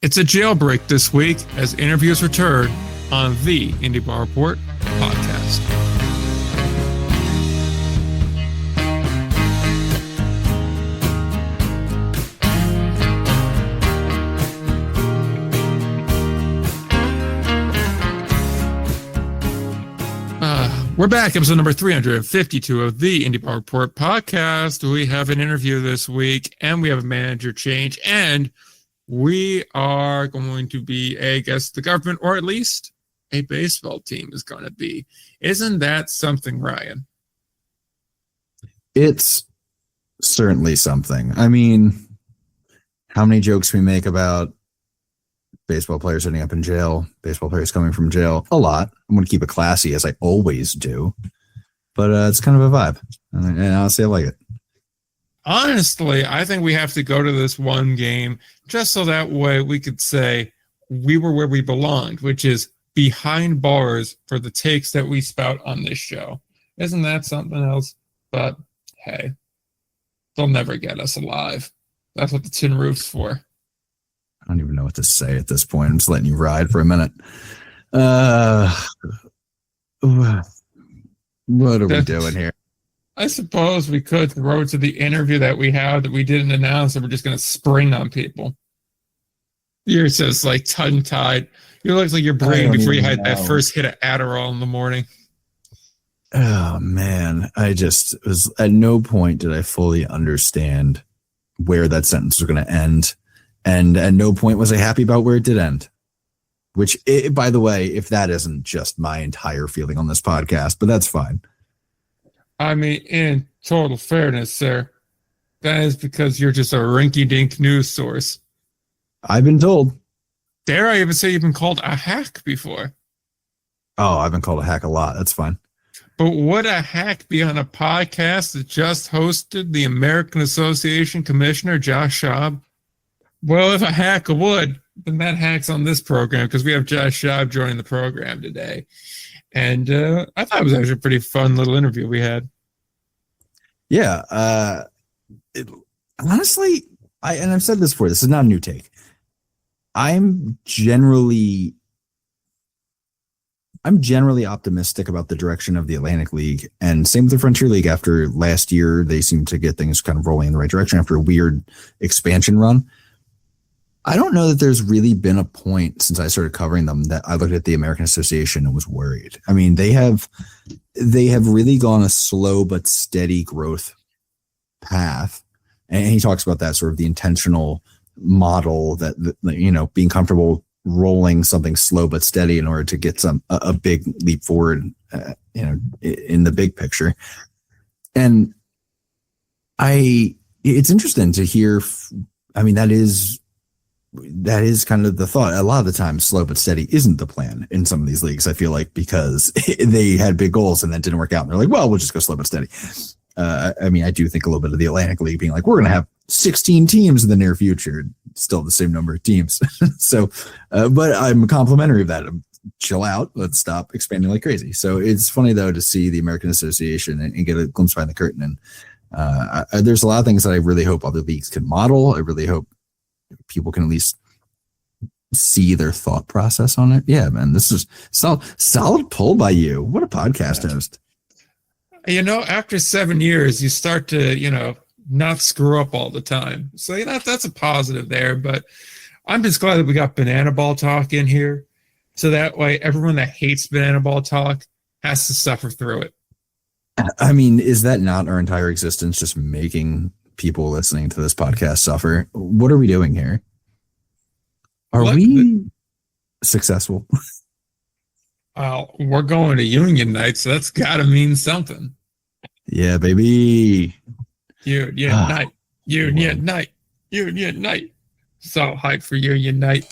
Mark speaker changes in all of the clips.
Speaker 1: It's a jailbreak this week as interviews return on the Indie Bar Report podcast. We're back, episode number 352 of the Indie Bar Report podcast. We have an interview this week, and we have a manager change, and we are going to be, I guess, the government, or at least a baseball team is going to be. Isn't that something, Ryan?
Speaker 2: It's certainly something. I mean, how many jokes we make about baseball players ending up in jail, baseball players coming from jail? A lot. I'm going to keep it classy, as I always do. But it's kind of a vibe. And honestly, I like it.
Speaker 1: Honestly, I think we have to go to this one game just so that way we could say we were where we belonged, which is behind bars for the takes that we spout on this show. Isn't that something else? But hey, they'll never get us alive. That's what the tin roof's for.
Speaker 2: I don't even know what to say at this point. I'm just letting you ride for a minute. What are we doing here?
Speaker 1: I suppose we could throw to the interview that we have that we didn't announce, and we're just going to spring on people. You're just like tongue-tied. You look like you're brain before you had that first hit of Adderall in the morning.
Speaker 2: Oh, man. I just was at no point did I fully understand where that sentence was going to end. And at no point was I happy about where it did end. Which, by the way, if that isn't just my entire feeling on this podcast, but that's fine.
Speaker 1: I mean, in total fairness, sir, that is because you're just a rinky-dink news source.
Speaker 2: I've been told.
Speaker 1: Dare I even say you've been called a hack before?
Speaker 2: Oh, I've been called a hack a lot. That's fine.
Speaker 1: But would a hack be on a podcast that just hosted the American Association Commissioner, Josh Schaub? Well, if a hack would, then that hack's on this program because we have Josh Schaub joining the program today. And I thought it was actually a pretty fun little interview we had.
Speaker 2: Yeah. Honestly, I've said this before, this is not a new take. I'm generally optimistic about the direction of the Atlantic League, and same with the Frontier League. After last year, they seem to get things kind of rolling in the right direction after a weird expansion run. I don't know that there's really been a point since I started covering them that I looked at the American Association and was worried. I mean, they have really gone a slow but steady growth path. And he talks about that sort of the intentional model that, you know, being comfortable rolling something slow but steady in order to get a big leap forward, in the big picture. And it's interesting to hear. I mean, that is kind of the thought. A lot of the time, slow but steady isn't the plan in some of these leagues, I feel like, because they had big goals and then didn't work out. And they're like, well, we'll just go slow but steady. I mean, I do think a little bit of the Atlantic League being like, we're going to have 16 teams in the near future, still the same number of teams. So, but I'm complimentary of that. Chill out. Let's stop expanding like crazy. So it's funny, though, to see the American Association and get a glimpse behind the curtain. And there's a lot of things that I really hope other leagues can model. I really hope people can at least see their thought process on it. Yeah, man, this is solid pull by you. What a podcast host.
Speaker 1: You know, after 7 years, you start to, not screw up all the time. So that's a positive there. But I'm just glad that we got banana ball talk in here. So that way, everyone that hates banana ball talk has to suffer through it.
Speaker 2: I mean, is that not our entire existence, just making people listening to this podcast suffer? What are we doing here? Are we successful?
Speaker 1: We're going to union night, so that's got to mean something.
Speaker 2: Yeah, baby.
Speaker 1: Union night. Union night. Union night. So hyped for union night.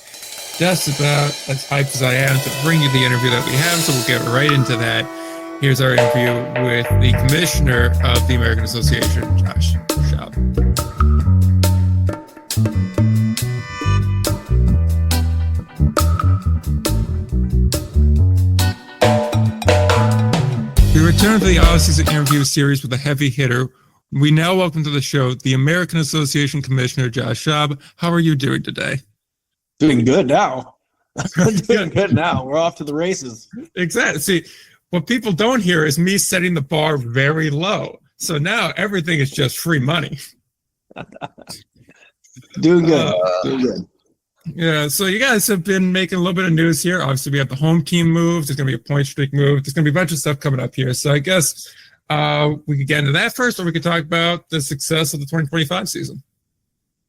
Speaker 1: Just about as hyped as I am to bring you the interview that we have, so we'll get right into that. Here's our interview with the commissioner of the American Association, Josh Schaub. We return to the off-season interview series with a heavy hitter. We now welcome to the show the American Association Commissioner, Josh Schaub. How are you doing today?
Speaker 3: Doing good now. Doing good now. We're off to the races.
Speaker 1: Exactly. See, what people don't hear is me setting the bar very low. So now everything is just free money.
Speaker 3: Doing good. Doing good.
Speaker 1: Yeah, so you guys have been making a little bit of news here. Obviously, we have the home team move. There's going to be a point streak move. There's going to be a bunch of stuff coming up here. So I guess we could get into that first, or we could talk about the success of the 2025 season.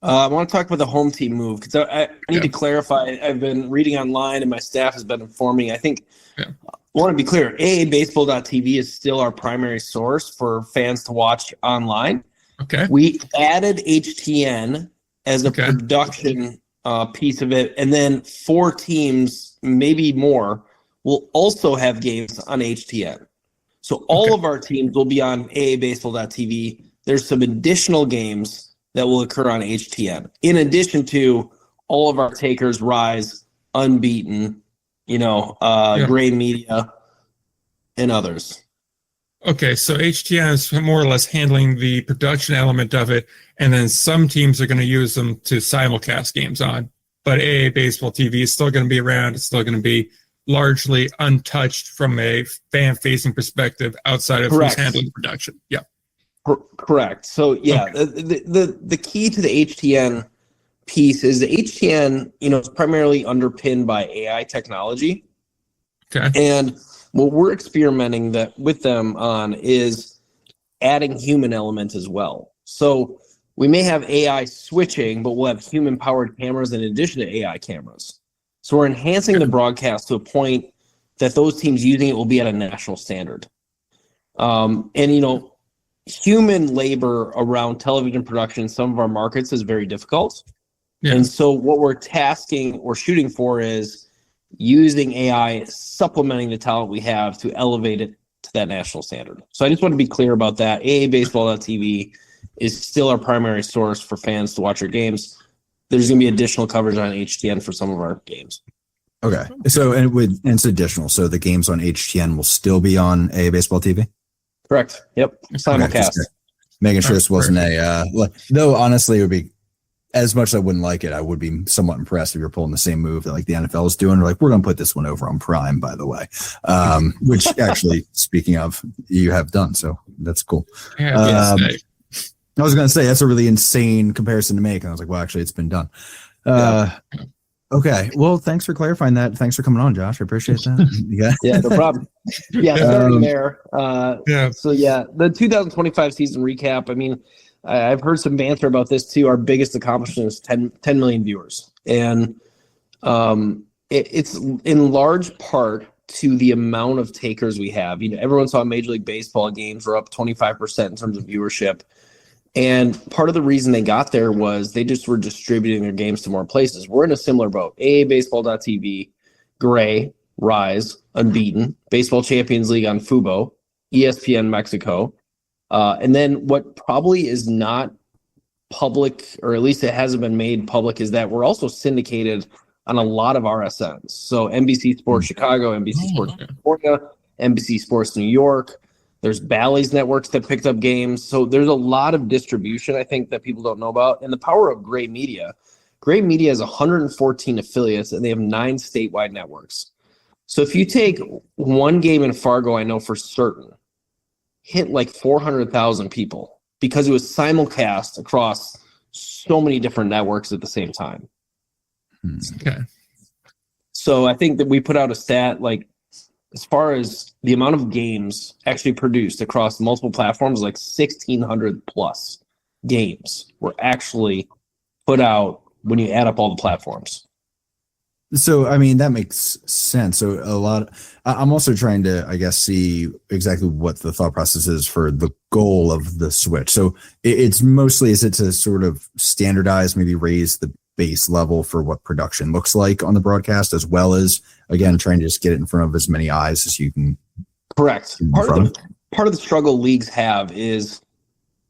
Speaker 3: I want to talk about the home team move because I need to clarify. I've been reading online and my staff has been informing. I think I want to be clear. AABaseball.tv is still our primary source for fans to watch online.
Speaker 1: Okay.
Speaker 3: We added HTN as a production piece of it, and then 4 teams, maybe more, will also have games on HTN. So all of our teams will be on AABaseball.tv. There's some additional games that will occur on HTN, in addition to all of our takers, Rise, Unbeaten, Gray Media, and others.
Speaker 1: Okay, so HTN is more or less handling the production element of it, and then some teams are going to use them to simulcast games on. But AA Baseball TV is still going to be around. It's still going to be largely untouched from a fan-facing perspective outside of who's handling the production. Yeah.
Speaker 3: Correct. So the key to the HTN piece is the HTN, is primarily underpinned by AI technology.
Speaker 1: Okay.
Speaker 3: And what we're experimenting with them on is adding human elements as well. So we may have AI switching, but we'll have human powered cameras in addition to AI cameras. So we're enhancing the broadcast to a point that those teams using it will be at a national standard. Human labor around television production in some of our markets is very difficult. Yeah. And so what we're tasking or shooting for is using AI, supplementing the talent we have to elevate it to that national standard. So I just want to be clear about that. AABaseball.tv is still our primary source for fans to watch our games. There's going to be additional coverage on HTN for some of our games.
Speaker 2: Okay. So, and it's additional. So the games on HTN will still be on AABaseball TV?
Speaker 3: Correct. Yep. Simulcast.
Speaker 2: Okay, making sure this wasn't though honestly, it would be, as much as I wouldn't like it, I would be somewhat impressed if you're pulling the same move that like the NFL is doing. We're going to put this one over on Prime, by the way, which actually, speaking of, you have done. So that's cool. I was going to say, that's a really insane comparison to make. And I was like, well, actually, it's been done. Okay. Well, thanks for clarifying that. Thanks for coming on, Josh. I appreciate that.
Speaker 3: Yeah, no problem. Yeah, starting there. So, the 2025 season recap. I mean, I've heard some banter about this too. Our biggest accomplishment is 10 million viewers. And it's in large part to the amount of takers we have. Everyone saw Major League Baseball games were up 25% in terms of viewership. And part of the reason they got there was they just were distributing their games to more places. We're in a similar boat. AABaseball.tv, Gray, Rise, Unbeaten, Baseball Champions League on Fubo, ESPN Mexico. And then what probably is not public, or at least it hasn't been made public, is that we're also syndicated on a lot of RSNs. So NBC Sports Chicago, NBC Sports California, NBC Sports New York. There's Bally's networks that picked up games. So there's a lot of distribution, I think, that people don't know about. And the power of Gray Media. Gray Media has 114 affiliates, and they have 9 statewide networks. So if you take one game in Fargo, I know for certain, hit like 400,000 people because it was simulcast across so many different networks at the same time.
Speaker 1: Okay.
Speaker 3: So I think that we put out a stat, like, as far as the amount of games actually produced across multiple platforms, like 1,600 plus games were actually put out when you add up all the platforms.
Speaker 2: So, I mean, that makes sense. So I'm also trying to, I guess, see exactly what the thought process is for the goal of the switch. So it's mostly, is it to sort of standardize, maybe raise the base level for what production looks like on the broadcast, as well as, again, trying to just get it in front of as many eyes as you can.
Speaker 3: Correct. Part of the struggle leagues have is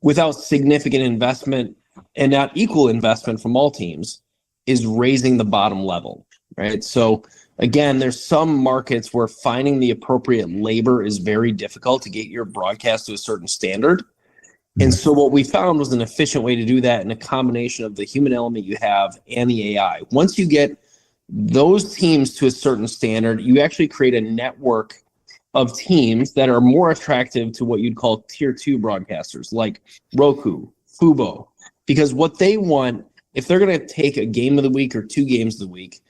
Speaker 3: without significant investment and not equal investment from all teams is raising the bottom level, right? So again, there's some markets where finding the appropriate labor is very difficult to get your broadcast to a certain standard. And so what we found was an efficient way to do that in a combination of the human element you have and the AI. Once you get those teams to a certain standard, you actually create a network of teams that are more attractive to what you'd call tier 2 broadcasters like Roku, Fubo, because what they want, if they're going to take a game of the week or 2 games of the week,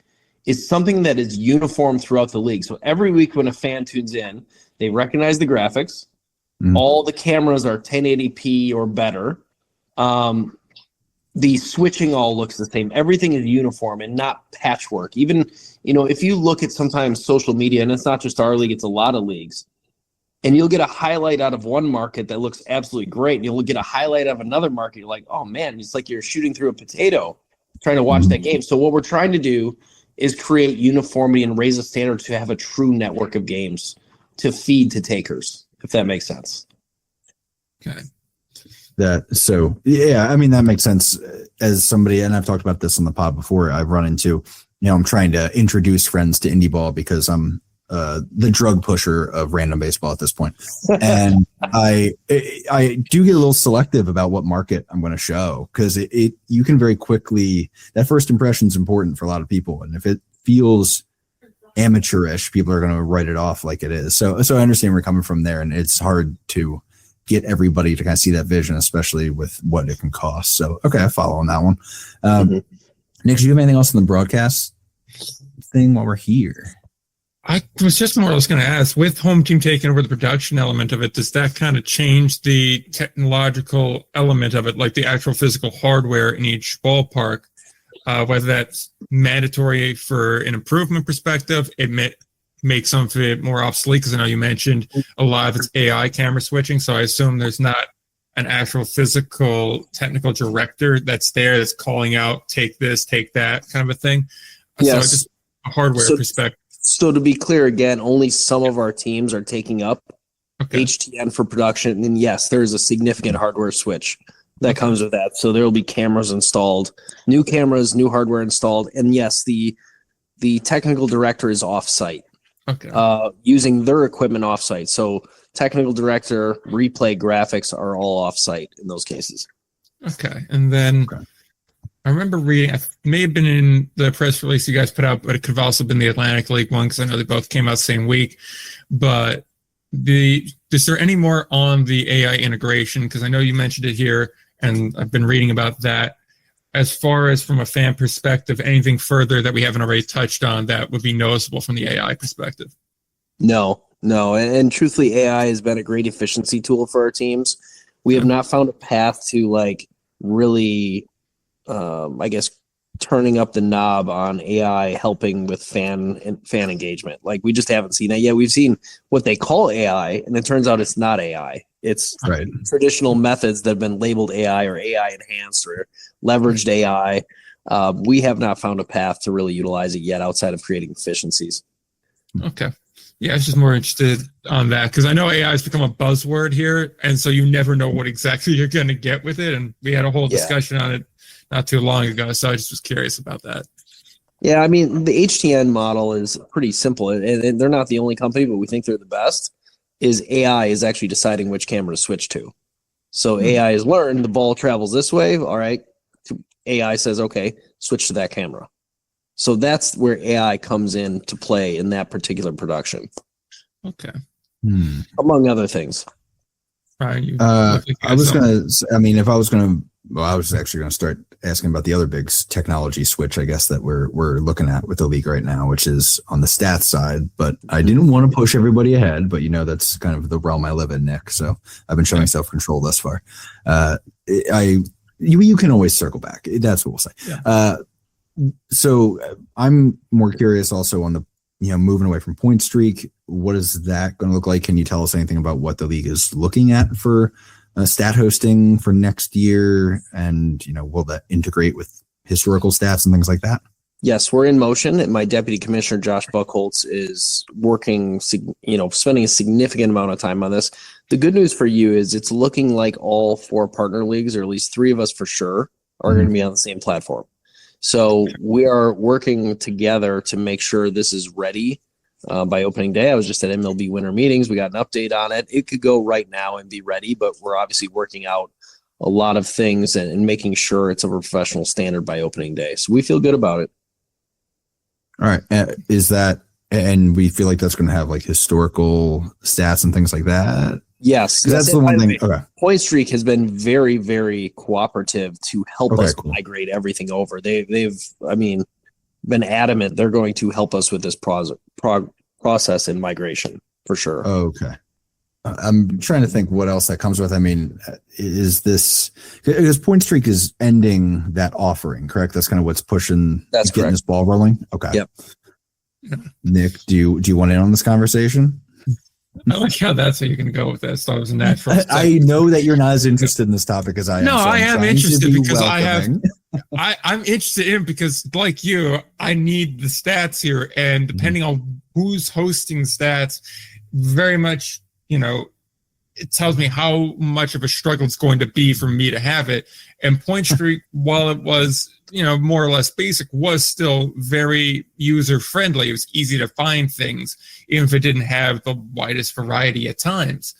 Speaker 3: is something that is uniform throughout the league. So every week when a fan tunes in, they recognize the graphics. All the cameras are 1080p or better. The switching all looks the same. Everything is uniform and not patchwork. Even, if you look at sometimes social media, and it's not just our league, it's a lot of leagues, and you'll get a highlight out of one market that looks absolutely great, and you'll get a highlight of another market. You're like, oh man, it's like you're shooting through a potato trying to watch that game. So what we're trying to do is create uniformity and raise a standard to have a true network of games to feed to takers, if that makes sense.
Speaker 1: Okay.
Speaker 2: That makes sense. As somebody, and I've talked about this on the pod before, I've run into, I'm trying to introduce friends to indie ball because I'm the drug pusher of random baseball at this point. And I do get a little selective about what market I'm going to show, because you can very quickly, that first impression is important for a lot of people. And if it feels amateurish, people are going to write it off like it is. So I understand where you're coming from there, and it's hard to get everybody to kind of see that vision, especially with what it can cost. So, okay, I follow on that one. Nick, do you have anything else on the broadcast thing while we're here?
Speaker 1: I was just more or less going to ask, with home team taking over the production element of it, does that kind of change the technological element of it, like the actual physical hardware in each ballpark, whether that's mandatory for an improvement perspective? It make some of it more obsolete, because I know you mentioned a lot of it's AI camera switching, so I assume there's not an actual physical technical director that's there that's calling out, take this, take that kind of a thing.
Speaker 3: Yes.
Speaker 1: So just a hardware perspective.
Speaker 3: So to be clear, again, only some of our teams are taking up HTN for production, and yes, there is a significant hardware switch that comes with that. So there will be cameras installed, new cameras, new hardware installed, and yes, the technical director is off-site. Using their equipment offsite. So technical director, replay, graphics are all offsite in those cases.
Speaker 1: Okay. And then I remember reading, it may have been in the press release you guys put out, but it could have also been the Atlantic League one, because I know they both came out the same week. But is there any more on the AI integration? Because I know you mentioned it here, and I've been reading about that. As far as from a fan perspective, anything further that we haven't already touched on that would be noticeable from the AI perspective?
Speaker 3: No. And truthfully, AI has been a great efficiency tool for our teams. We have not found a path to really, turning up the knob on AI helping with fan engagement. We just haven't seen that yet. We've seen what they call AI, and it turns out it's not AI. It's traditional methods that have been labeled AI or AI enhanced or leveraged AI. We have not found a path to really utilize it yet outside of creating efficiencies.
Speaker 1: Okay. Yeah, I was just more interested on that, because I know AI has become a buzzword here, and so you never know what exactly you're going to get with it. And we had a whole discussion on it not too long ago, so I just was curious about that.
Speaker 3: Yeah, I mean, the HTN model is pretty simple, and they're not the only company, but we think they're the best. Is AI is actually deciding which camera to switch to. So AI has learned the ball travels this way. All right, AI says, okay, switch to that camera. So that's where AI comes in to play in that particular production.
Speaker 1: Okay.
Speaker 3: Among other things.
Speaker 2: I was actually going to start asking about the other big technology switch, I guess, that we're looking at with the league right now, which is on the stats side. But I didn't want to push everybody ahead, but that's kind of the realm I live in, Nick. So I've been showing self-control thus far. You can always circle back. That's what we'll say. Yeah. So I'm more curious also on the, moving away from point streak. What is that going to look like? Can you tell us anything about what the league is looking at for stat hosting for next year? And, will that integrate with historical stats and things like that?
Speaker 3: Yes, we're in motion, and my deputy commissioner, Josh Buckholtz, is working, spending a significant amount of time on this. The good news for you is it's looking like all 4 partner leagues, or at least 3 of us for sure, are going to be on the same platform. So we are working together to make sure this is ready by opening day. I was just at MLB winter meetings. We got an update on it. It could go right now and be ready, but we're obviously working out a lot of things and making sure it's a professional standard by opening day. So we feel good about it.
Speaker 2: All right. Is that, and we feel like that's going to have like historical stats and things like that?
Speaker 3: Yes.
Speaker 2: That's the one thing. Okay.
Speaker 3: Point Streak has been very, very cooperative to help us migrate everything over. They've been adamant they're going to help us with this process and migration for sure.
Speaker 2: Okay. I'm trying to think what else that comes with. I mean, is this because Point Streak is ending that offering, correct? That's kind of what's pushing, getting this ball rolling. Okay.
Speaker 3: Yep.
Speaker 2: Nick, do you want in on this conversation?
Speaker 1: I like how that's how you're going to go with that. So it was a natural.
Speaker 2: I know that you're not as interested in this topic as I am.
Speaker 1: No,
Speaker 2: so
Speaker 1: I am interested because
Speaker 2: welcoming.
Speaker 1: I'm interested in because, like you, I need the stats here, and depending on who's hosting stats, very much, it tells me how much of a struggle it's going to be for me to have it. And Point Streak, while it was, more or less basic, was still very user friendly. It was easy to find things, even if it didn't have the widest variety at times.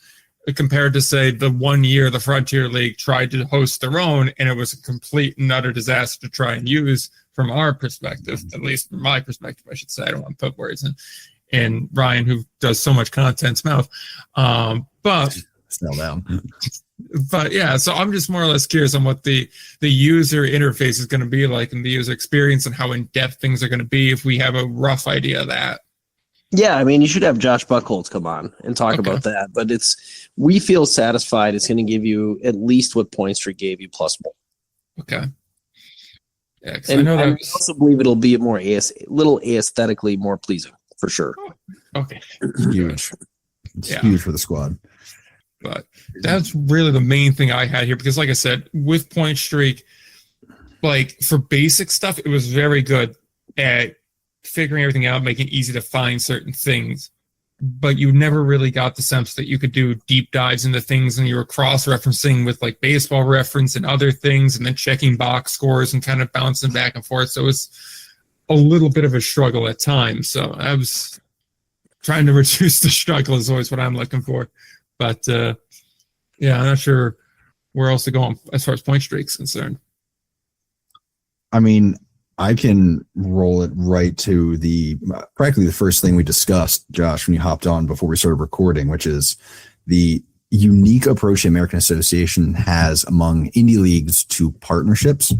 Speaker 1: Compared to, say, the 1 year the Frontier League tried to host their own, and it was a complete and utter disaster to try and use from our perspective, at least from my perspective, I should say. I don't want to put words in Ryan, who does so much content's mouth. But
Speaker 2: sell down.
Speaker 1: But yeah, so I'm just more or less curious on what the user interface is going to be like and the user experience and how in depth things are going to be, if we have a rough idea of that.
Speaker 3: Yeah, you should have Josh Buchholz come on and talk about that. But we feel satisfied it's going to give you at least what Point Streak gave you plus more. Okay. Yeah, and I know that. I also believe it'll be little aesthetically more pleasing for sure.
Speaker 1: Okay.
Speaker 2: Huge. It's huge for the squad.
Speaker 1: But that's really the main thing I had here, because like I said, with Point Streak, like for basic stuff, it was very good at figuring everything out, making it easy to find certain things. But you never really got the sense that you could do deep dives into things, and you were cross-referencing with like baseball reference and other things, and then checking box scores and kind of bouncing back and forth. So it was a little bit of a struggle at times. So I was trying to reduce the struggle is always what I'm looking for. But I'm not sure where else to go on as far as Point Streak's concerned.
Speaker 2: I mean, I can roll it right to practically the first thing we discussed, Josh, when you hopped on before we started recording, which is the unique approach the American Association has among indie leagues to partnerships.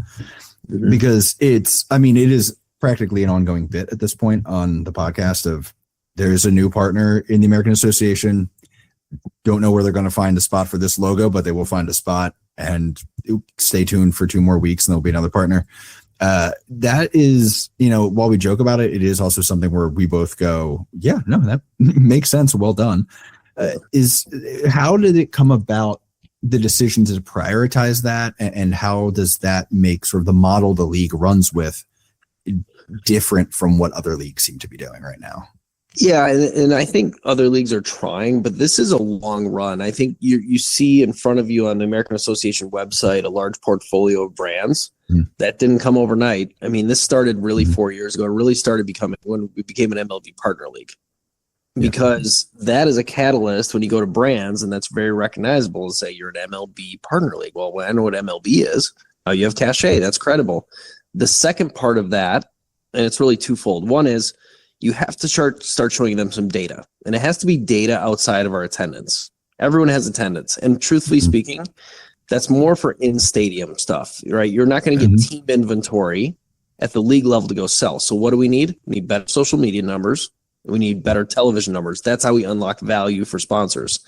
Speaker 2: Mm-hmm. Because it is practically an ongoing bit at this point on the podcast of there's a new partner in the American Association. Don't know where they're going to find a spot for this logo, but they will find a spot, and stay tuned for 2 more weeks and there'll be another partner. That is, while we joke about it, it is also something where we both go, yeah, no, that makes sense. Well done. How did it come about, the decision to prioritize that? And how does that make sort of the model the league runs with different from what other leagues seem to be doing right now?
Speaker 3: Yeah, and I think other leagues are trying, but this is a long run. I think you see in front of you on the American Association website a large portfolio of brands. That didn't come overnight. This started really 4 years ago. It really started when we became an MLB partner league, because that is a catalyst when you go to brands, and that's very recognizable to say you're an MLB partner league. Well, I know what MLB is. You have cachet. That's credible. The second part of that, and it's really twofold. One is you have to start showing them some data, and it has to be data outside of our attendance. Everyone has attendance, and truthfully speaking, that's more for in-stadium stuff, right? You're not going to get team inventory at the league level to go sell. So what do we need? We need better social media numbers. We need better television numbers. That's how we unlock value for sponsors.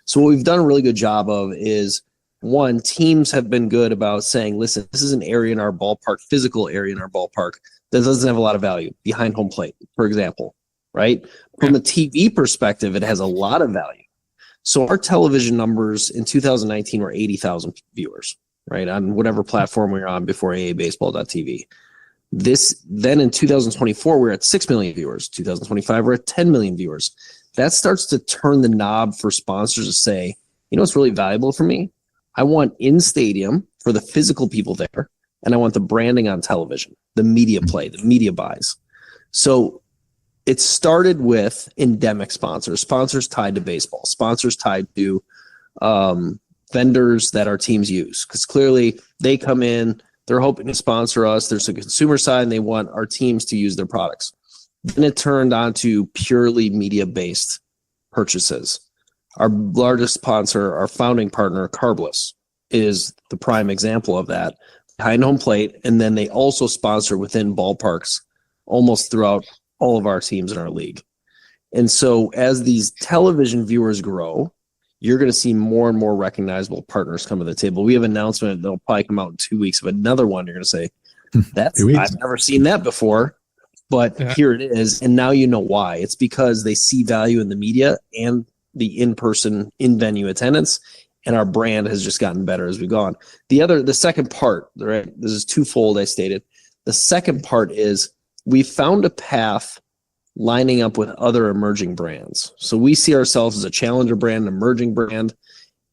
Speaker 3: So what we've done a really good job of is, one, teams have been good about saying, listen, this is an area in our ballpark, physical area in our ballpark, that doesn't have a lot of value behind home plate, for example, right? From a TV perspective, it has a lot of value. So our television numbers in 2019 were 80,000 viewers, right? On whatever platform we were on before aabaseball.tv. Then in 2024, we're at 6 million viewers. 2025, we're at 10 million viewers. That starts to turn the knob for sponsors to say, what's really valuable for me? I want in stadium for the physical people there, and I want the branding on television, the media play, the media buys. So it started with endemic sponsors tied to baseball, sponsors tied to vendors that our teams use, because clearly they come in, they're hoping to sponsor us. There's a consumer side, and they want our teams to use their products. Then it turned on to purely media-based purchases. Our largest sponsor, our founding partner, Carbless, is the prime example of that, behind home plate. And then they also sponsor within ballparks almost throughout all of our teams in our league. And so as these television viewers grow, you're going to see more and more recognizable partners come to the table. We have an announcement that'll probably come out in 2 weeks of another one. You're going to say, I've never seen that before. But here it is, and now you know why. It's because they see value in the media and the in-person, in-venue attendance, and our brand has just gotten better as we've gone. The second part, right? This is twofold, I stated. The second part is we found a path lining up with other emerging brands. So we see ourselves as a challenger brand, an emerging brand.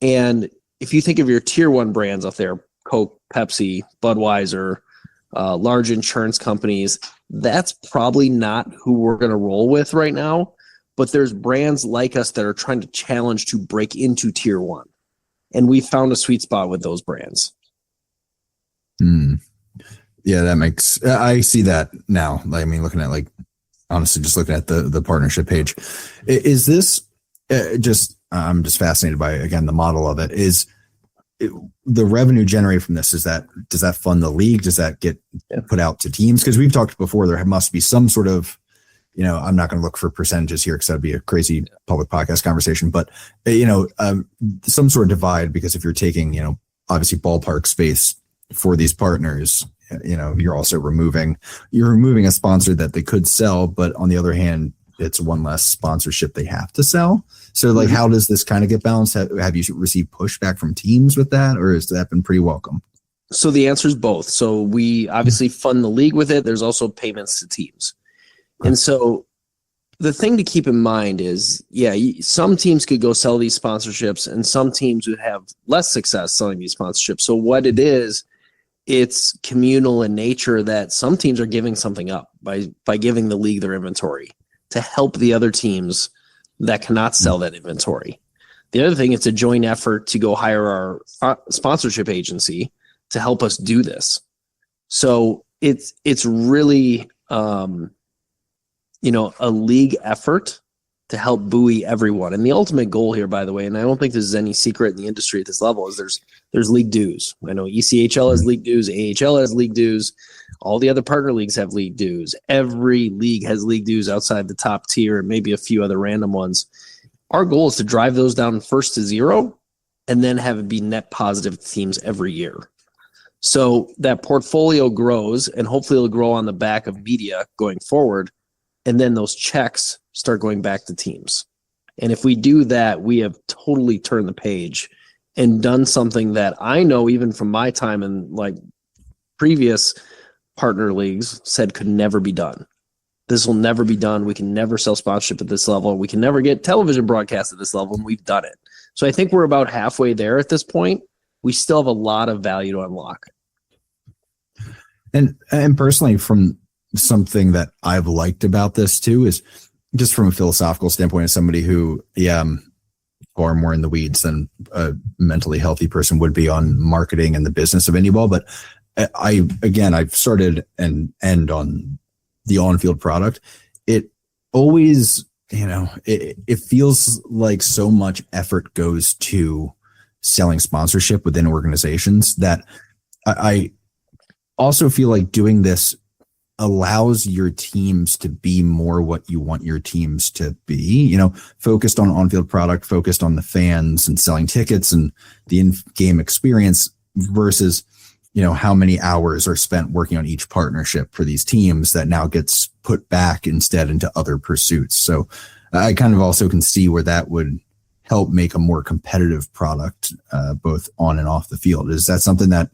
Speaker 3: And if you think of your tier one brands out there, Coke, Pepsi, Budweiser, large insurance companies, that's probably not who we're going to roll with right now. But there's brands like us that are trying to challenge to break into tier one. And we found a sweet spot with those brands.
Speaker 2: Yeah, that makes, I see that now. I mean, looking at honestly, just looking at the partnership page, is this I'm just fascinated by, again, the model of it is the revenue generated from this. Does that fund the league? Does that get put out to teams? Because we've talked before, there must be some sort of, I'm not going to look for percentages here because that'd be a crazy public podcast conversation, but some sort of divide, because if you're taking, obviously ballpark space for these partners, you're also removing a sponsor that they could sell, but on the other hand, it's one less sponsorship they have to sell. So how does this kind of get balanced? Have you received pushback from teams with that, or has that been pretty welcome?
Speaker 3: So the answer is both. So we obviously fund the league with it. There's also payments to teams. And so the thing to keep in mind is, some teams could go sell these sponsorships and some teams would have less success selling these sponsorships. So what it is, it's communal in nature that some teams are giving something up by giving the league their inventory to help the other teams that cannot sell that inventory. The other thing, it's a joint effort to go hire our sponsorship agency to help us do this. So it's really, a league effort to help buoy everyone. And the ultimate goal here, by the way, and I don't think this is any secret in the industry at this level, is there's league dues. I know ECHL has league dues, AHL has league dues, all the other partner leagues have league dues. Every league has league dues outside the top tier and maybe a few other random ones. Our goal is to drive those down first to zero and then have it be net positive teams every year. So that portfolio grows, and hopefully it'll grow on the back of media going forward. And then those checks start going back to teams. And if we do that, we have totally turned the page and done something that I know even from my time in previous partner leagues said could never be done. This will never be done. We can never sell sponsorship at this level. We can never get television broadcast at this level, and we've done it. So I think we're about halfway there at this point. We still have a lot of value to unlock.
Speaker 2: And personally, from something that I've liked about this too is just from a philosophical standpoint, as somebody who, far more in the weeds than a mentally healthy person would be on marketing and the business of indie ball. But I've started and end on the on-field product. It always, it feels like so much effort goes to selling sponsorship within organizations that I also feel like doing this allows your teams to be more what you want your teams to be, focused on on-field product, focused on the fans and selling tickets and the in-game experience versus, how many hours are spent working on each partnership for these teams that now gets put back instead into other pursuits. So I kind of also can see where that would help make a more competitive product, both on and off the field. Is that something that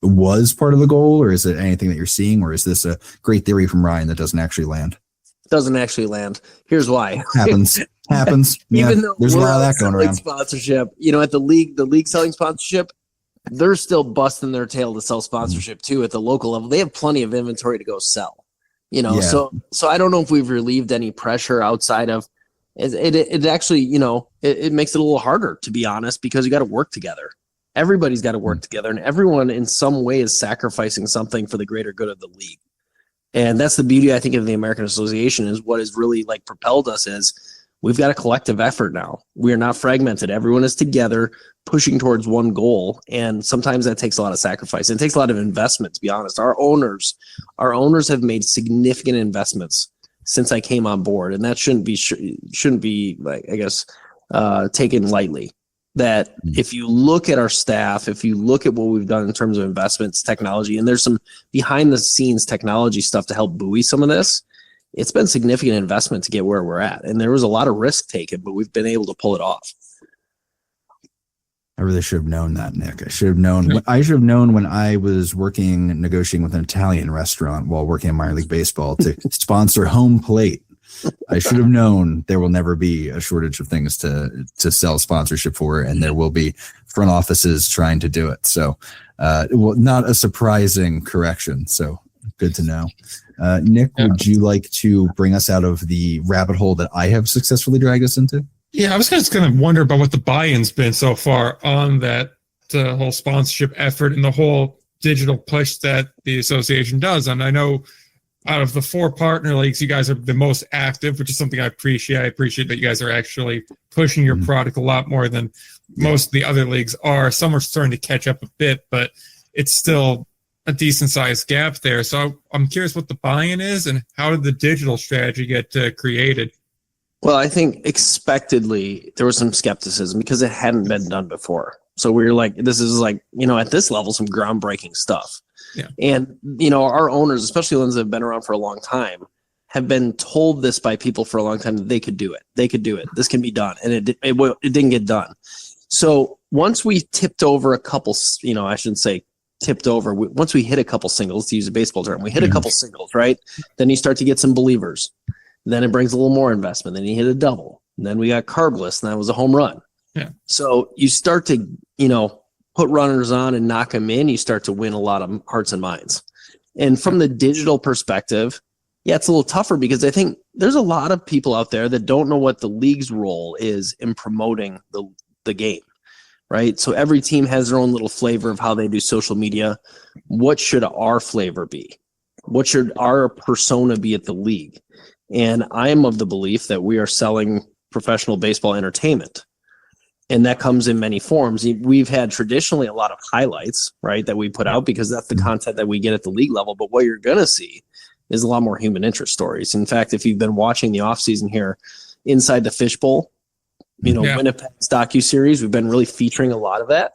Speaker 2: was part of the goal, or is it anything that you're seeing, or is this a great theory from Ryan that doesn't actually land?
Speaker 3: Doesn't actually land. Here's why.
Speaker 2: Happens.
Speaker 3: Even though
Speaker 2: there's a lot of that going around.
Speaker 3: Sponsorship, at the league selling sponsorship, they're still busting their tail to sell sponsorship too at the local level. They have plenty of inventory to go sell. So I don't know if we've relieved any pressure outside of it actually, it makes it a little harder, to be honest, because you got to work together. Everybody's got to work together, and everyone in some way is sacrificing something for the greater good of the league. And that's the beauty, I think, of the American Association, is what has really like propelled us is we've got a collective effort now. We are not fragmented. Everyone is together pushing towards one goal. And sometimes that takes a lot of sacrifice. It takes a lot of investment, to be honest. Our owners have made significant investments since I came on board. And that shouldn't be like, I guess, taken lightly. That if you look at our staff, if you look at what we've done in terms of investments, technology, and there's some behind the scenes technology stuff to help buoy some of this, it's been significant investment to get where we're at. And there was a lot of risk taken, but we've been able to pull it off.
Speaker 2: I really should have known that, Nick. I should have known when I was negotiating with an Italian restaurant while working in minor league baseball to sponsor home plate. I should have known there will never be a shortage of things to sell sponsorship for, and there will be front offices trying to do it. So, not a surprising correction. So good to know. Nick, would you like to bring us out of the rabbit hole that I have successfully dragged us into?
Speaker 1: Yeah, I was just going to wonder about what the buy-in's been so far on that whole sponsorship effort and the whole digital push that the association does. And I know out of the 4 partner leagues, you guys are the most active, which is something I appreciate. I appreciate that you guys are actually pushing your product a lot more than most of the other leagues are. Some are starting to catch up a bit, but it's still a decent sized gap there. So I'm curious what the buy-in is and how did the digital strategy get created?
Speaker 3: Well, I think expectedly there was some skepticism because it hadn't been done before. So we were like, this is like, at this level, some groundbreaking stuff.
Speaker 1: Yeah.
Speaker 3: And, our owners, especially ones that have been around for a long time, have been told this by people for a long time that they could do it. They could do it. This can be done. And it didn't get done. So once we tipped over a couple, I shouldn't say tipped over. Once we hit a couple singles, to use a baseball term, we hit a couple singles, right? Then you start to get some believers. Then it brings a little more investment. Then you hit a double. And then we got carbless, and that was a home run.
Speaker 1: Yeah.
Speaker 3: So you start to, put runners on and knock them in. You start to win a lot of hearts and minds. And from the digital perspective, yeah, it's a little tougher because I think there's a lot of people out there that don't know what the league's role is in promoting the game, right? So every team has their own little flavor of how they do social media. What should our flavor be? What should our persona be at the league? And I am of the belief that we are selling professional baseball entertainment. And that comes in many forms. We've had traditionally a lot of highlights, right, that we put out because that's the content that we get at the league level. But what you're going to see is a lot more human interest stories. In fact, if you've been watching the offseason here, Inside the Fishbowl, Winnipeg's docuseries, we've been really featuring a lot of that.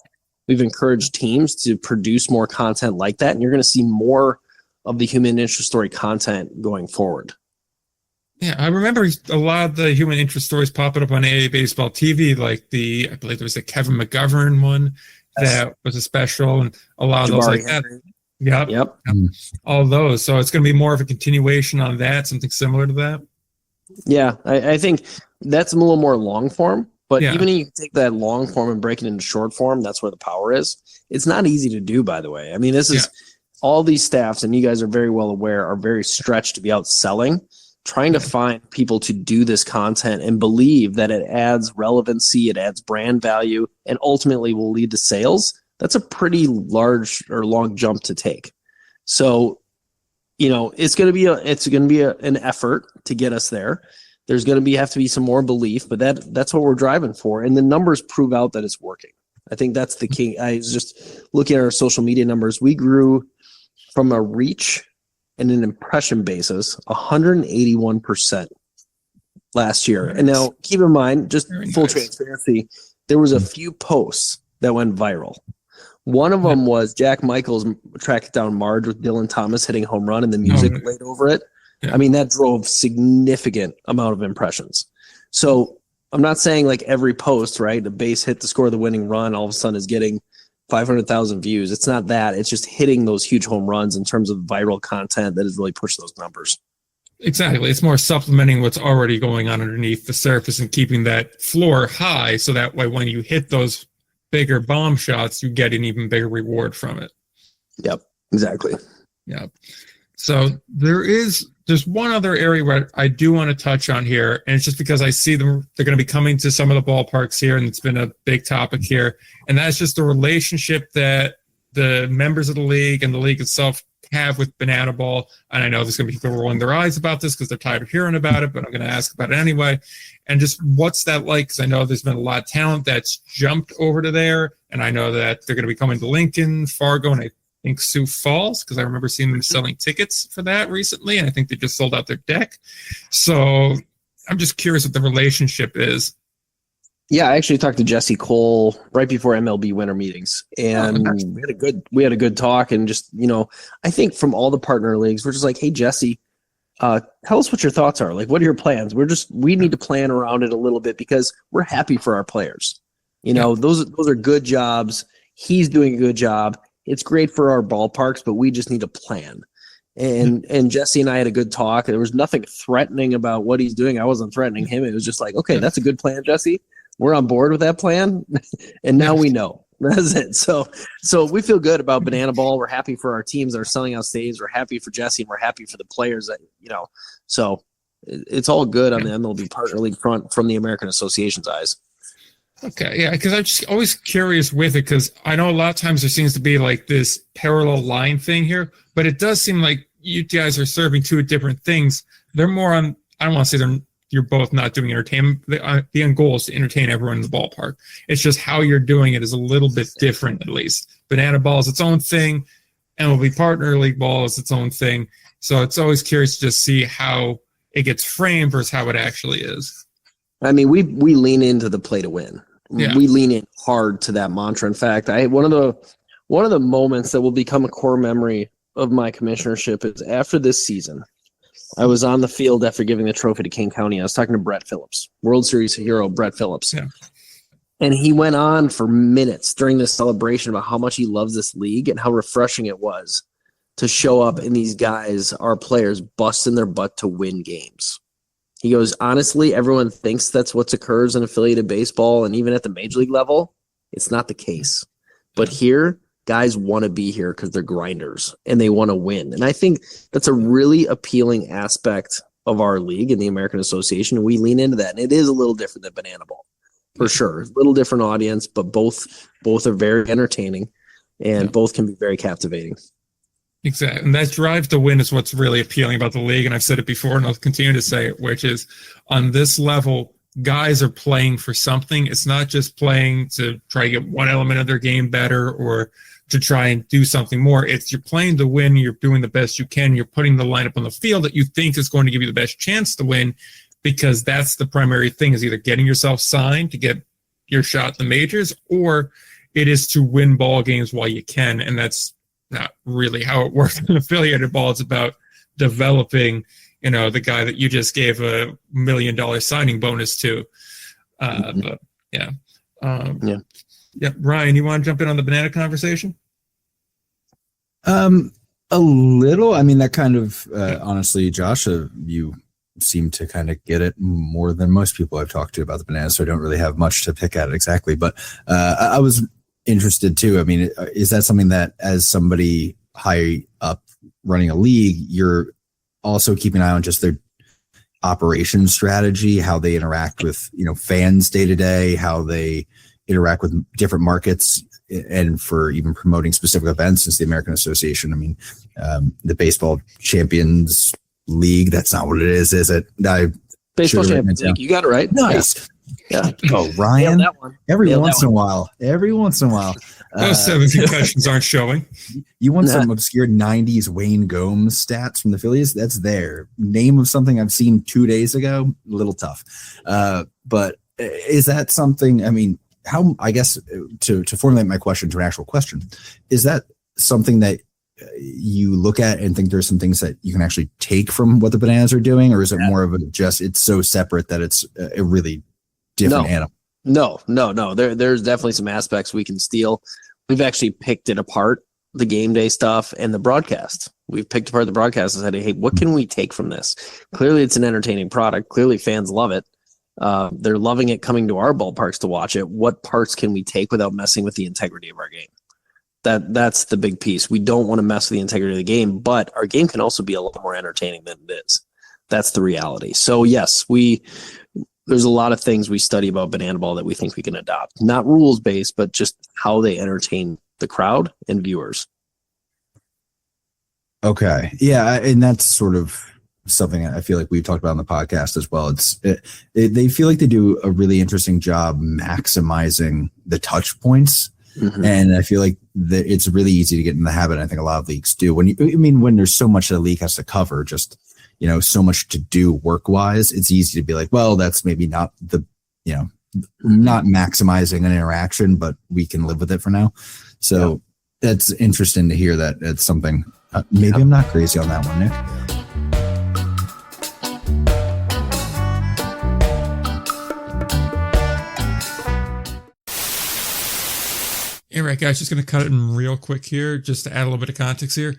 Speaker 3: We've encouraged teams to produce more content like that. And you're going to see more of the human interest story content going forward.
Speaker 1: Yeah, I remember a lot of the human interest stories popping up on AA Baseball TV, like I believe there was a Kevin McGovern one that was a special, and a lot of those like that. Yep. All those. So it's going to be more of a continuation on that, something similar to that.
Speaker 3: Yeah, I think that's a little more long form, but even if you take that long form and break it into short form, that's where the power is. It's not easy to do, by the way. I mean, this is all these staffs, and you guys are very well aware, are very stretched to be out selling. Trying to find people to do this content and believe that it adds relevancy, it adds brand value, and ultimately will lead to sales. That's a pretty large or long jump to take. So, it's going to be an effort to get us there. There's going to have to be some more belief, but that's what we're driving for. And the numbers prove out that it's working. I think that's the key. I was just looking at our social media numbers. We grew from a reach and an impression basis, 181% last year. And now keep in mind, just full transparency, there was a few posts that went viral. One of them was Jack Michaels tracked down Marge with Dylan Thomas hitting a home run and the music played over it. Yeah. I mean, that drove significant amount of impressions. So I'm not saying like every post, right? The base hit to score the winning run all of a sudden is getting 500,000 views. It's not that. It's just hitting those huge home runs in terms of viral content that has really pushed those numbers.
Speaker 1: Exactly. It's more supplementing what's already going on underneath the surface and keeping that floor high so that way when you hit those bigger bomb shots, you get an even bigger reward from it.
Speaker 3: Yep, exactly.
Speaker 1: Yep. So there's one other area where I do want to touch on here, and it's just because I see they're going to be coming to some of the ballparks here, and it's been a big topic here, and that's just the relationship that the members of the league and the league itself have with banana ball, and I know there's going to be people rolling their eyes about this because they're tired of hearing about it, but I'm going to ask about it anyway. And just what's that like? Because I know there's been a lot of talent that's jumped over to there, and I know that they're going to be coming to Lincoln, Fargo, and I think Sioux Falls, because I remember seeing them selling tickets for that recently, and I think they just sold out their deck. So I'm just curious what the relationship is.
Speaker 3: Yeah, I actually talked to Jesse Cole right before MLB winter meetings, and we had a good talk. And just, I think from all the partner leagues, we're just like, hey, Jesse, tell us what your thoughts are. Like, what are your plans? We need to plan around it a little bit because we're happy for our players. Those are good jobs. He's doing a good job. It's great for our ballparks, but we just need to plan. And Jesse and I had a good talk. There was nothing threatening about what he's doing. I wasn't threatening him. It was just like, okay, that's a good plan, Jesse. We're on board with that plan, and now we know. That's it. So we feel good about banana ball. We're happy for our teams that are selling out stadiums. We're happy for Jesse, and we're happy for the players that So it's all good on the MLB partner league front from the American Association's eyes.
Speaker 1: Okay, yeah, because I'm just always curious with it, because I know a lot of times there seems to be like this parallel line thing here, but it does seem like you guys are serving two different things. They're more on, I don't want to say you're both not doing entertainment. The end goal is to entertain everyone in the ballpark. It's just how you're doing it is a little bit different, at least. Banana ball is its own thing. MLB Partner League ball is its own thing. So it's always curious to just see how it gets framed versus how it actually is.
Speaker 3: I mean, we lean into the play to win. Yeah. We lean in hard to that mantra. In fact, one of the moments that will become a core memory of my commissionership is after this season. I was on the field after giving the trophy to King County. I was talking to Brett Phillips, World Series hero Brett Phillips. Yeah. And he went on for minutes during this celebration about how much he loves this league and how refreshing it was to show up and these guys, our players, busting their butt to win games. He goes, honestly, everyone thinks that's what occurs in affiliated baseball, and even at the major league level, it's not the case. But here, guys want to be here because they're grinders and they want to win. And I think that's a really appealing aspect of our league in the American Association. And we lean into that. And it is a little different than banana ball, for sure. A little different audience, but both are very entertaining and both can be very captivating.
Speaker 1: Exactly. And that drive to win is what's really appealing about the league. And I've said it before and I'll continue to say it, which is on this level, guys are playing for something. It's not just playing to try to get one element of their game better or to try and do something more. It's you're playing to win. You're doing the best you can. You're putting the lineup on the field that you think is going to give you the best chance to win, because that's the primary thing, is either getting yourself signed to get your shot in the majors, or it is to win ball games while you can. And that's not really how it works in affiliated ball. It's about developing, the guy that you just gave a $1 million signing bonus to. But yeah. Yeah, Ryan, you want to jump in on the banana conversation?
Speaker 2: A little. I mean, that kind of, honestly, Josh, you seem to kind of get it more than most people I've talked to about the banana, so I don't really have much to pick at exactly. But I was interested too. I mean, is that something that, as somebody high up running a league, you're also keeping an eye on just their operation strategy, how they interact with, fans day to day, how they interact with different markets, and for even promoting specific events, since the American Association, I mean, the Baseball Champions League, that's not what it is it?
Speaker 3: Baseball Champions League, you got it right.
Speaker 2: Nice. Yeah. Oh, Ryan, every once in a while.
Speaker 1: Those 17 questions aren't showing.
Speaker 2: You want some obscure 90s Wayne Gomes stats from the Phillies? That's there. Name of something I've seen 2 days ago? A little tough. But is that something, I mean, how, I guess, to formulate my question to an actual question, is that something that you look at and think there's some things that you can actually take from what the Bananas are doing, or is it more of a just, it's so separate that it's a really different animal?
Speaker 3: No. There's definitely some aspects we can steal. We've actually picked it apart, the game day stuff and the broadcast. We've picked apart the broadcast and said, hey, what can we take from this? Clearly it's an entertaining product. Clearly fans love it. They're loving it coming to our ballparks to watch it. What parts can we take without messing with the integrity of our game? That's the big piece. We don't want to mess with the integrity of the game, but our game can also be a lot more entertaining than it is. That's the reality. So yes, there's a lot of things we study about banana ball that we think we can adopt. Not rules based, but just how they entertain the crowd and viewers.
Speaker 2: Okay. Yeah. And that's sort of something I feel like we've talked about on the podcast as well. They feel like they do a really interesting job maximizing the touch points. Mm-hmm. And I feel like it's really easy to get in the habit. I think a lot of leagues do. When there's so much that a league has to cover, just, so much to do work wise, it's easy to be like, well, that's maybe not not maximizing an interaction, but we can live with it for now. So that's interesting to hear that it's something. Maybe I'm not crazy on that one, Nick.
Speaker 1: All right, guys, just going to cut it in real quick here, just to add a little bit of context here.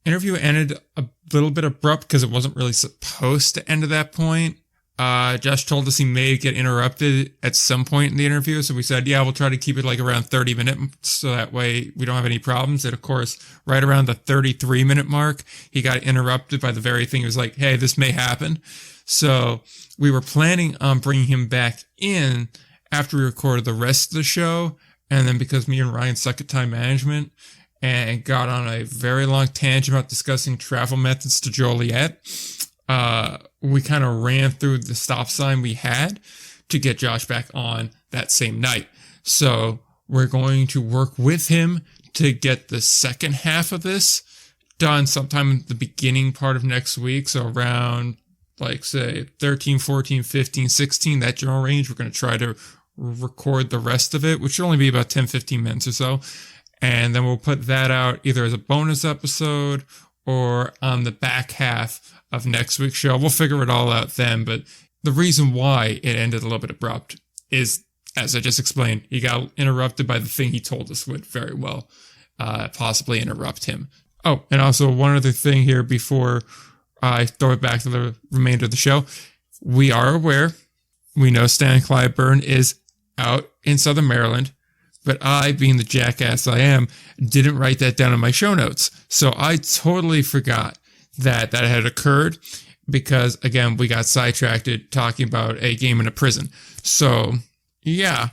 Speaker 1: Interview ended a little bit abrupt because it wasn't really supposed to end at that point. Josh told us he may get interrupted at some point in the interview, so we said, yeah, we'll try to keep it like around 30 minutes, so that way we don't have any problems. And of course, right around the 33-minute mark, he got interrupted by the very thing. He was like, hey, this may happen. So we were planning on bringing him back in after we recorded the rest of the show. And then because me and Ryan suck at time management and got on a very long tangent about discussing travel methods to Joliet, we kind of ran through the stop sign we had to get Josh back on that same night. So we're going to work with him to get the second half of this done sometime in the beginning part of next week. So around, like, say, 13, 14, 15, 16, that general range. We're going to try to record the rest of it, which should only be about 10, 15 minutes or so. And then we'll put that out either as a bonus episode or on the back half of next week's show. We'll figure it all out then. But the reason why it ended a little bit abrupt is, as I just explained, he got interrupted by the thing he told us would very well possibly interrupt him. Oh, and also one other thing here before I throw it back to the remainder of the show. We are aware, we know Stan Clyburn is out in Southern Maryland, but I, being the jackass I am, didn't write that down in my show notes. So I totally forgot that had occurred because, again, we got sidetracked talking about a game in a prison. So, yeah,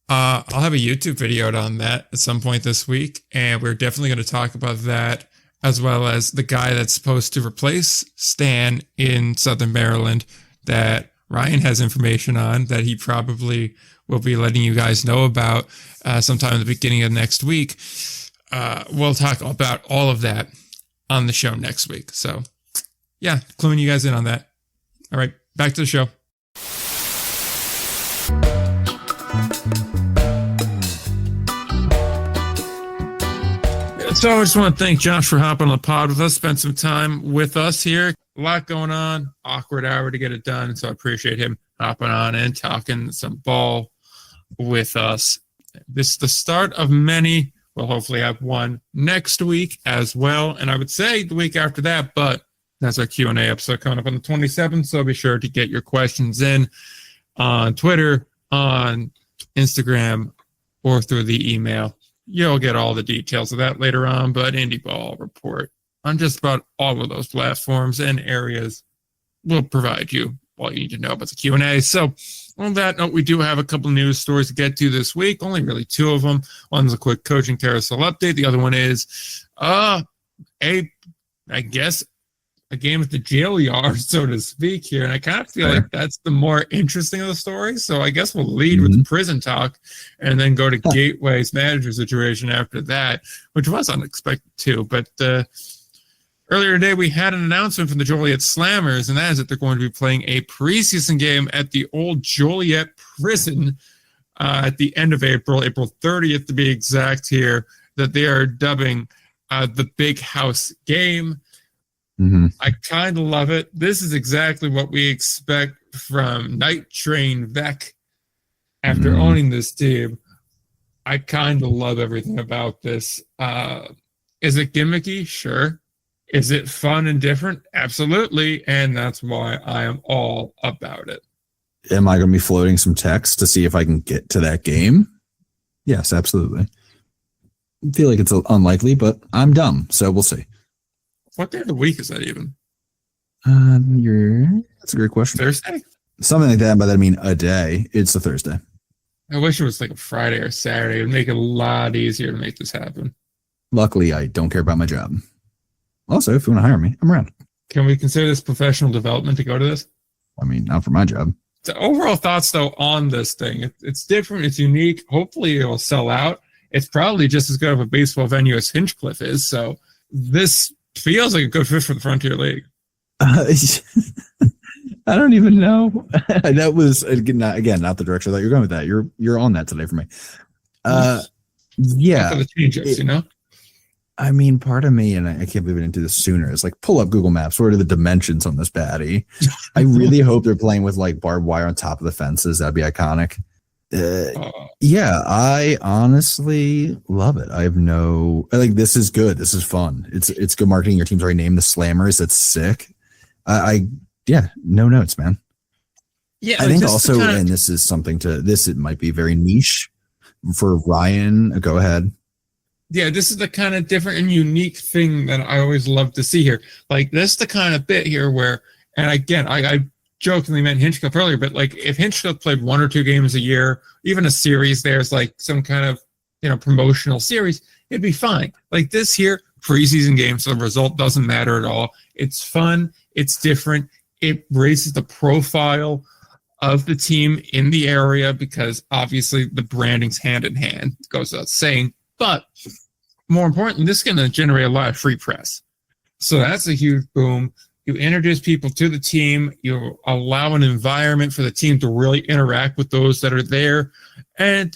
Speaker 1: I'll have a YouTube video on that at some point this week, and we're definitely going to talk about that, as well as the guy that's supposed to replace Stan in Southern Maryland that Ryan has information on that he probably will be letting you guys know about sometime in the beginning of next week. We'll talk about all of that on the show next week. So, yeah, cluing you guys in on that. All right, back to the show. So I just want to thank Josh for hopping on the pod with us, spend some time with us here. A lot going on, awkward hour to get it done. So I appreciate him hopping on and talking some ball with us. This is the start of many. We'll hopefully have one next week as well. And I would say the week after that, but that's our Q&A episode coming up on the 27th. So be sure to get your questions in on Twitter, on Instagram, or through the email. You'll get all the details of that later on, but Indie Ball Report on just about all of those platforms and areas will provide you all you need to know about the Q&A. So on that note, we do have a couple news stories to get to this week, only really two of them. One's a quick coaching carousel update. The other one is, I guess, a game at the jail yard, so to speak here. And I kind of feel like that's the more interesting of the story. So I guess we'll lead with the prison talk and then go to Gateway's manager situation after that, which was unexpected too. But earlier today, we had an announcement from the Joliet Slammers, and that is that they're going to be playing a preseason game at the old Joliet prison at the end of April 30th to be exact here, that they are dubbing the Big House Game. Mm-hmm. I kind of love it. This is exactly what we expect from Night Train Vec after owning this team. I kind of love everything about this. Is it gimmicky? Sure. Is it fun and different? Absolutely. And that's why I am all about it.
Speaker 2: Am I going to be floating some text to see if I can get to that game? Yes, absolutely. I feel like it's unlikely, but I'm dumb, so we'll see.
Speaker 1: What day of the week is that even?
Speaker 2: That's a great question.
Speaker 1: Thursday?
Speaker 2: Something like that. By that I mean a day. It's a Thursday.
Speaker 1: I wish it was like a Friday or Saturday. It would make it a lot easier to make this happen.
Speaker 2: Luckily, I don't care about my job. Also, if you want to hire me, I'm around.
Speaker 1: Can we consider this professional development to go to this?
Speaker 2: I mean, not for my job.
Speaker 1: The overall thoughts, though, on this thing, it's different. It's unique. Hopefully, it will sell out. It's probably just as good of a baseball venue as Hinchcliffe is. So this feels like a good fit for the Frontier League.
Speaker 2: I don't even know. That was not the direction that you're going with that. You're on that today for me. Yeah,
Speaker 1: for the changes, you know.
Speaker 2: I mean, part of me, and I can't believe I didn't do this sooner, is like pull up Google Maps. What are the dimensions on this baddie? I really hope they're playing with like barbed wire on top of the fences. That'd be iconic. Yeah, I honestly love it. I have this is good. This is fun. It's good marketing. Your team's already named the Slammers. That's sick. No notes, man.
Speaker 1: Yeah,
Speaker 2: I think also, and this is something it might be very niche for Ryan. Go ahead.
Speaker 1: Yeah, this is the kind of different and unique thing that I always love to see here. Like, this is the kind of bit here where, and again, I jokingly meant Hinchcliffe earlier, but like if Hinchcliffe played 1 or 2 games a year, even a series, there's like some kind of, promotional series, it'd be fine. Like this here, preseason game, so the result doesn't matter at all. It's fun. It's different. It raises the profile of the team in the area because obviously the branding's hand in hand, goes without saying. But more importantly, this is going to generate a lot of free press. So that's a huge boom. You introduce people to the team. You allow an environment for the team to really interact with those that are there. And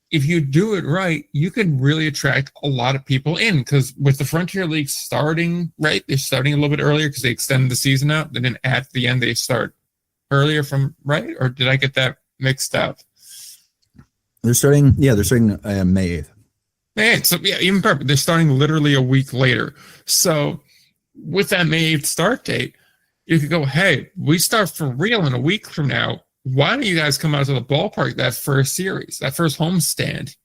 Speaker 1: if you do it right, you can really attract a lot of people in because with the Frontier League starting, right, they're starting a little bit earlier because they extended the season out. Then at the end, they start earlier from, right? Or did I get that mixed up?
Speaker 2: They're starting May 8th.
Speaker 1: Man, so yeah, even perfect. They're starting literally a week later. So with that May 8th start date, you could go, hey, we start for real in a week from now. Why don't you guys come out to the ballpark that first series, that first homestand?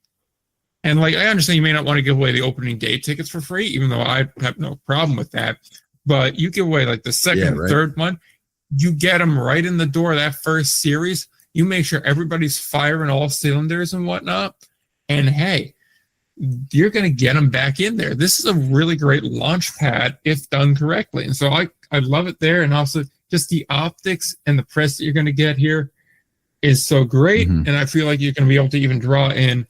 Speaker 1: And like, I understand you may not want to give away the opening day tickets for free, even though I have no problem with that. But you give away like the second, third one, you get them right in the door that first series. You make sure everybody's firing all cylinders and whatnot. And hey, you're going to get them back in there. This is a really great launch pad if done correctly. And so I love it there. And also just the optics and the press that you're going to get here is so great. Mm-hmm. And I feel like you're going to be able to even draw in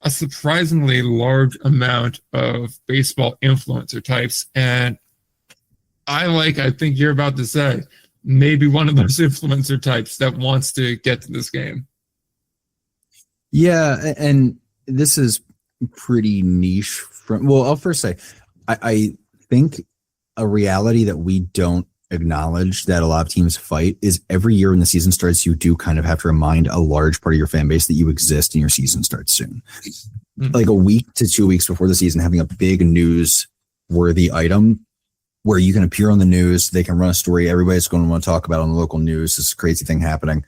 Speaker 1: a surprisingly large amount of baseball influencer types. And I think you're about to say, maybe one of those influencer types that wants to get to this game.
Speaker 2: Yeah. And this is pretty niche I'll first say I think a reality that we don't acknowledge that a lot of teams fight is every year when the season starts, you do kind of have to remind a large part of your fan base that you exist and your season starts soon. Mm-hmm. Like a week to 2 weeks before the season, having a big news worthy item where you can appear on the news, they can run a story, everybody's going to want to talk about it on the local news, this crazy thing happening,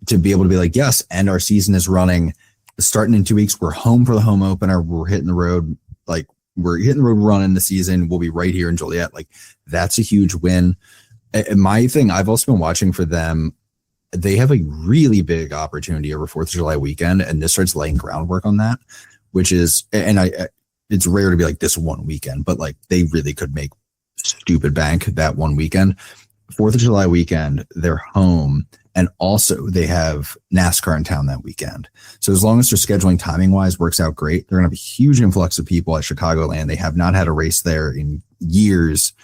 Speaker 2: to be able to be like, yes, and our season is running. Starting in 2 weeks, we're home for the home opener. We're hitting the road. Like we're hitting the road running the season. We'll be right here in Joliet. Like that's a huge win. And my thing, I've also been watching for them. They have a really big opportunity over 4th of July weekend. And this starts laying groundwork on that, which is, and it's rare to be like this one weekend, but like they really could make stupid bank that one weekend. 4th of July weekend, they're home. And also they have NASCAR in town that weekend. So as long as their scheduling timing wise works out great, they're going to have a huge influx of people at Chicagoland. They have not had a race there in years.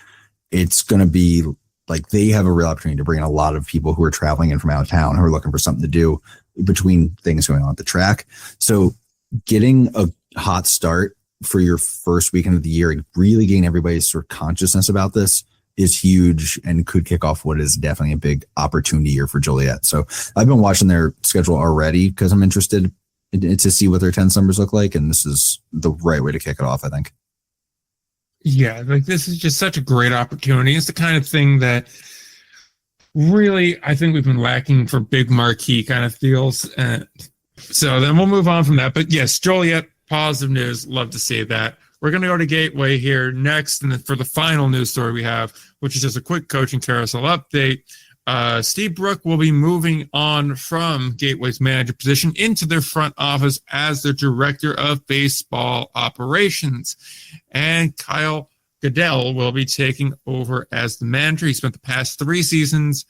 Speaker 2: It's going to be like they have a real opportunity to bring in a lot of people who are traveling in from out of town who are looking for something to do between things going on at the track. So getting a hot start for your first weekend of the year and really getting everybody's sort of consciousness about this is huge and could kick off what is definitely a big opportunity year for Joliet. So I've been watching their schedule already because I'm interested to see what their 10 numbers look like. And this is the right way to kick it off, I think.
Speaker 1: Yeah, like this is just such a great opportunity. It's the kind of thing that really I think we've been lacking for big marquee kind of deals. So then we'll move on from that. But yes, Joliet, positive news. Love to see that. We're going to go to Gateway here next. And for the final news story we have, which is just a quick coaching carousel update, Steve Brook will be moving on from Gateway's manager position into their front office as the director of baseball operations. And Kyle, Goodell will be taking over as the manager. He spent the past 3 seasons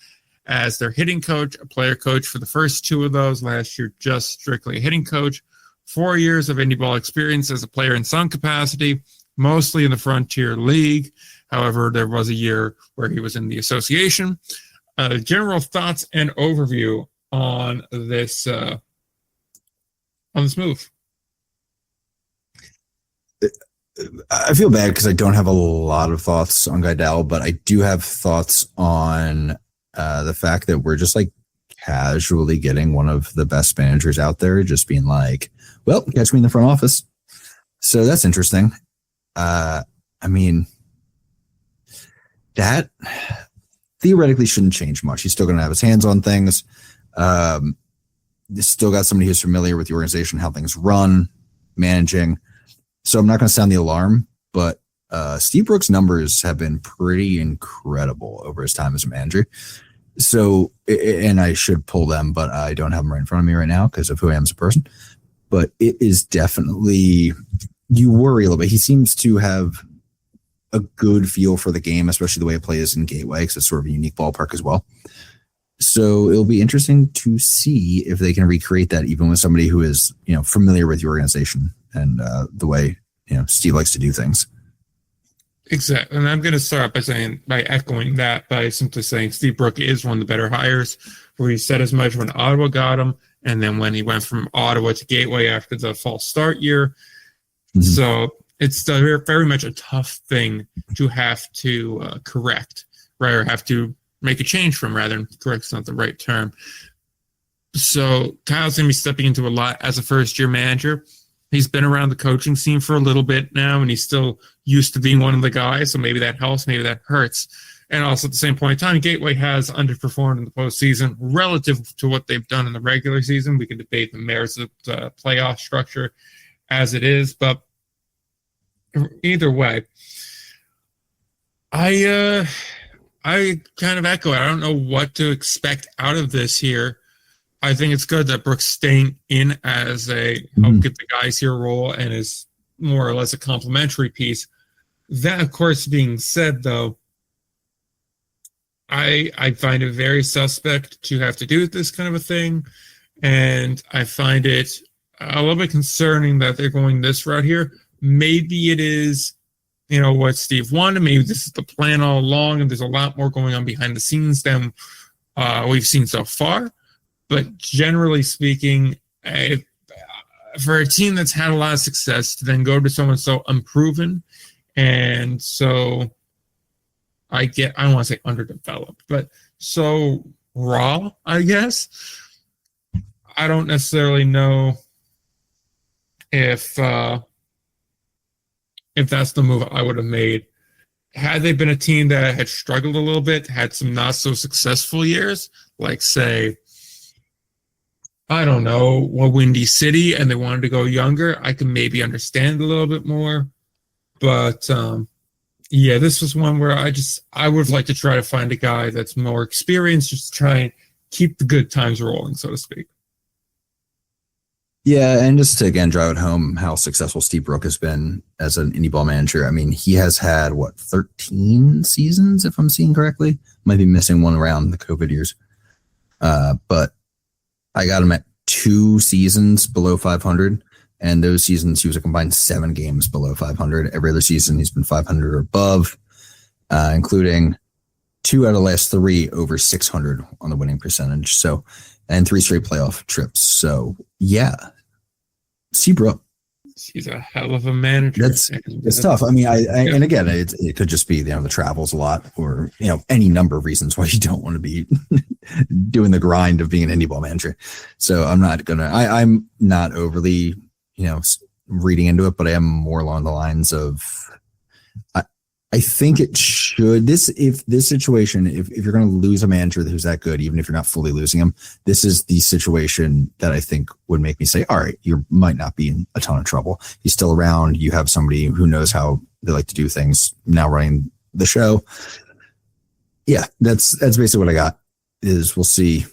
Speaker 1: as their hitting coach, a player coach for the first 2 of those. Last year, just strictly a hitting coach. 4 years of indie ball experience as a player in some capacity, mostly in the Frontier League. However, there was a year where he was in the association. General thoughts and overview on this move.
Speaker 2: I feel bad because I don't have a lot of thoughts on Goodell, but I do have thoughts on the fact that we're just like casually getting one of the best managers out there, just being like, well, catch me in the front office. So that's interesting. I mean, that theoretically shouldn't change much. He's still going to have his hands on things. Still got somebody who's familiar with the organization, how things run, managing. So I'm not going to sound the alarm, but Steve Brooks' numbers have been pretty incredible over his time as a manager. So, and I should pull them, but I don't have them right in front of me right now because of who I am as a person. But it is definitely, you worry a little bit. He seems to have a good feel for the game, especially the way it plays in Gateway, because it's sort of a unique ballpark as well. So it'll be interesting to see if they can recreate that even with somebody who is, familiar with the organization and the way, Steve likes to do things.
Speaker 1: Exactly. And I'm going to start by echoing that by simply saying Steve Brooks is one of the better hires, where he said as much when Ottawa got him. And then when he went from Ottawa to Gateway after the false start year. Mm-hmm. So it's very much a tough thing to have to correct, right? Or have to make a change from, rather than correct's not the right term. So Kyle's going to be stepping into a lot as a first-year manager. He's been around the coaching scene for a little bit now, and he's still used to being one of the guys, so maybe that helps, maybe that hurts. And also at the same point in time, Gateway has underperformed in the postseason relative to what they've done in the regular season. We can debate the merits of the playoff structure as it is, but either way, I kind of echo it. I don't know what to expect out of this here. I think it's good that Brooks staying in as a help get the guys here role and is more or less a complimentary piece. That, of course, being said, though, I find it very suspect to have to do this kind of a thing, and I find it a little bit concerning that they're going this route here. Maybe it is, what Steve wanted. Maybe this is the plan all along, and there's a lot more going on behind the scenes than we've seen so far. But generally speaking, for a team that's had a lot of success to then go to someone so unproven and so I don't want to say underdeveloped, but so raw, I guess. I don't necessarily know if that's the move I would have made. Had they been a team that had struggled a little bit, had some not so successful years, like say, I don't know, Windy City, and they wanted to go younger, I can maybe understand a little bit more. But this was one where I would like to try to find a guy that's more experienced, just to try and keep the good times rolling, so to speak.
Speaker 2: Yeah, and just to again drive it home how successful Steve Brooks has been as an indie ball manager. I mean, he has had 13 seasons, if I'm seeing correctly. Might be missing one around the COVID years. But I got him at 2 seasons below 500, and those seasons he was a combined 7 games below 500. Every other season he's been 500 or above, including 2 out of the last 3 over 600 on the winning percentage. So, and 3 straight playoff trips. So yeah, Seabrook.
Speaker 1: He's a hell of a manager.
Speaker 2: It's tough. I mean, and again, it could just be the travels a lot, or any number of reasons why you don't want to be doing the grind of being an indie ball manager. So I'm not overly reading into it, but I am more along the lines of I think it should. If this situation, if you're going to lose a manager who's that good, even if you're not fully losing him, this is the situation that I think would make me say, all right, you might not be in a ton of trouble. He's still around. You have somebody who knows how they like to do things now running the show. Yeah, that's basically what I got. Is we'll see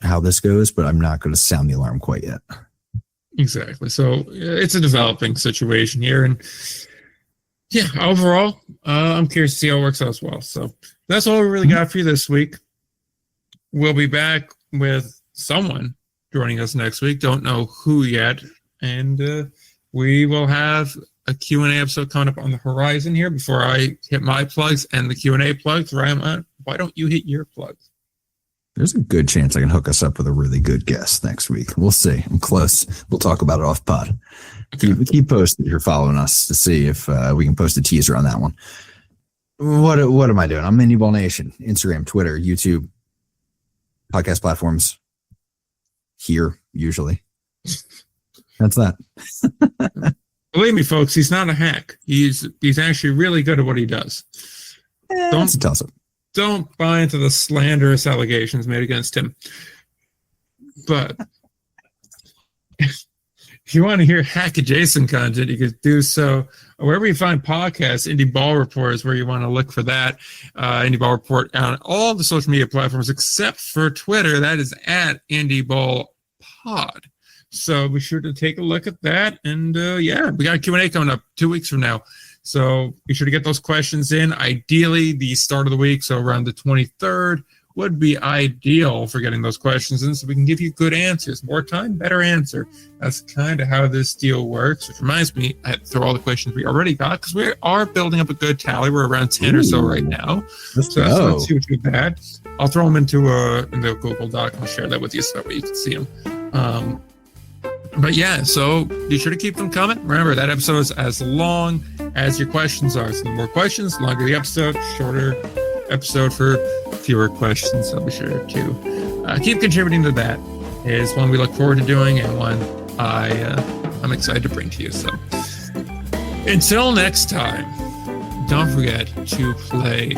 Speaker 2: how this goes, but I'm not going to sound the alarm quite yet.
Speaker 1: Exactly. So it's a developing situation here, and Yeah, overall, I'm curious to see how it works out as well. So that's all we really got for you this week. We'll be back with someone joining us next week. Don't know who yet. And we will have a Q&A episode coming up on the horizon here. Before I hit my plugs and the Q&A plugs, Ryan, why don't you hit your plugs?
Speaker 2: There's a good chance I can hook us up with a really good guest next week. We'll see. I'm close. We'll talk about it off pod. Keep posted if you're following us to see if we can post a teaser on that one. What am I doing? I'm Indie Ball Nation. Instagram, Twitter, YouTube, podcast platforms. Here, usually. That's that.
Speaker 1: Believe me, folks, he's not a hack. He's actually really good at what he does.
Speaker 2: That's a toss-up.
Speaker 1: Don't buy into the slanderous allegations made against him. But if you want to hear hack-adjacent content, you could do so wherever you find podcasts. Indie Ball Report is where you want to look for that. Indie Ball Report on all the social media platforms except for Twitter. That is at Indie Ball Pod. So be sure to take a look at that. And yeah, we got a Q&A coming up 2 weeks from now. So be sure to get those questions in. Ideally, the start of the week, so around the 23rd, would be ideal for getting those questions in so we can give you good answers. More time, better answer. That's kind of how this deal works, which reminds me, I had to throw all the questions we already got because we are building up a good tally. We're around 10 or so right now.
Speaker 2: Let's
Speaker 1: so
Speaker 2: go.
Speaker 1: that's not too bad. I'll throw them into a Google Doc and share that with you so that way you can see them. But yeah, so be sure to keep them coming. Remember, that episode is as long as your questions are. So the more questions, the longer the episode, shorter episode for fewer questions. So be sure to keep contributing to that. It's one we look forward to doing and one I'm excited to bring to you. So until next time, don't forget to play